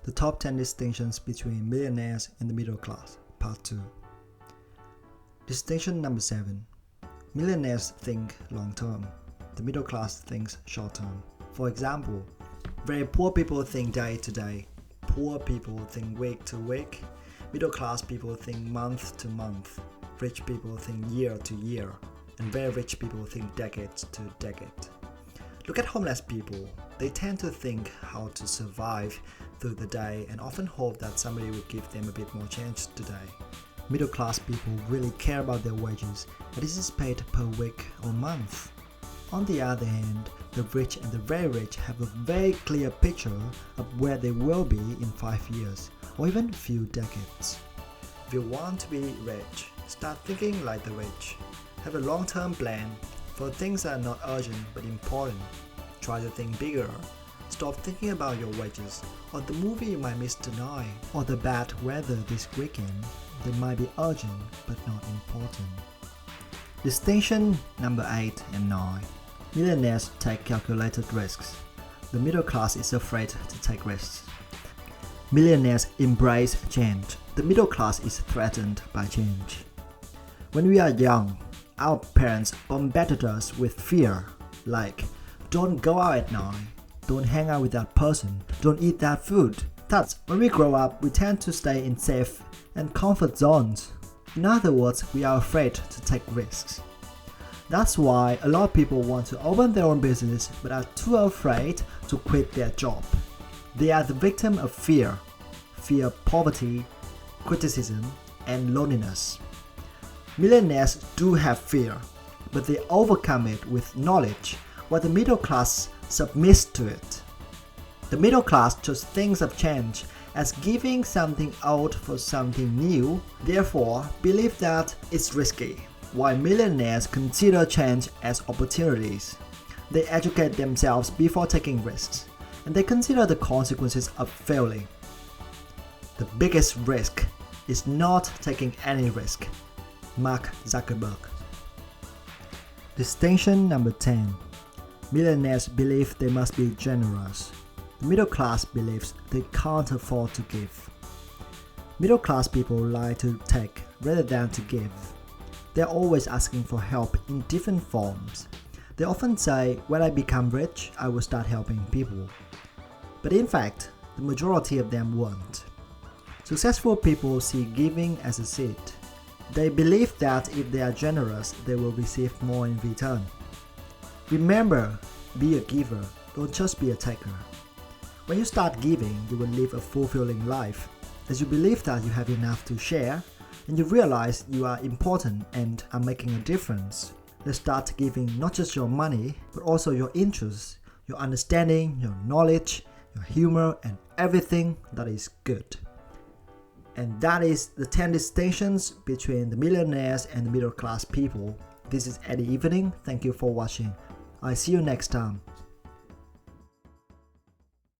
The top 10 distinctions between millionaires and the middle class, part 2. Distinction number 7. Millionaires think long term. The middle class thinks short term. For example, very poor people think day to day. Poor people think week to week. Middle class people think month to month. Rich people think year to year. And very rich people think decade to decade. Look at homeless people. They tend to think how to survive through the day and often hope that somebody will give them a bit more change today. Middle class people really care about their wages, and this is paid per week or month. On the other hand, the rich and the very rich have a very clear picture of where they will be in 5 years or even a few decades. If you want to be rich, start thinking like the rich. Have a long-term plan for things that are not urgent but important. Try to think bigger. Stop thinking about your wages, or the movie you might miss tonight, or the bad weather this weekend. They might be urgent but not important. Distinction number 8 and 9. Millionaires take calculated risks. The middle class is afraid to take risks. Millionaires embrace change. The middle class is threatened by change. When we are young, our parents bombarded us with fear, like, don't go out at night, don't hang out with that person, don't eat that food. Thus, when we grow up, we tend to stay in safe and comfort zones. In other words, we are afraid to take risks. That's why a lot of people want to open their own business but are too afraid to quit their job. They are the victim of fear of poverty, criticism, and loneliness. Millionaires do have fear, but they overcome it with knowledge, while the middle class submits to it. The middle class just thinks of change as giving something out for something new, therefore believe that it's risky, while millionaires consider change as opportunities. They educate themselves before taking risks, and they consider the consequences of failing. The biggest risk is not taking any risk. Mark Zuckerberg. Distinction number 10. Millionaires believe they must be generous. The middle class believes they can't afford to give. Middle class people like to take rather than to give. They're always asking for help in different forms. They often say, when I become rich, I will start helping people. But in fact, the majority of them won't. Successful people see giving as a seed. They believe that if they are generous, they will receive more in return. Remember, be a giver, don't just be a taker. When you start giving, you will live a fulfilling life, as you believe that you have enough to share, and you realize you are important and are making a difference. Let's start giving not just your money, but also your interests, your understanding, your knowledge, your humor, and everything that is good. And that is the 10 distinctions between the millionaires and the middle class people. This is Eddie Evening. Thank you for watching. I'll see you next time.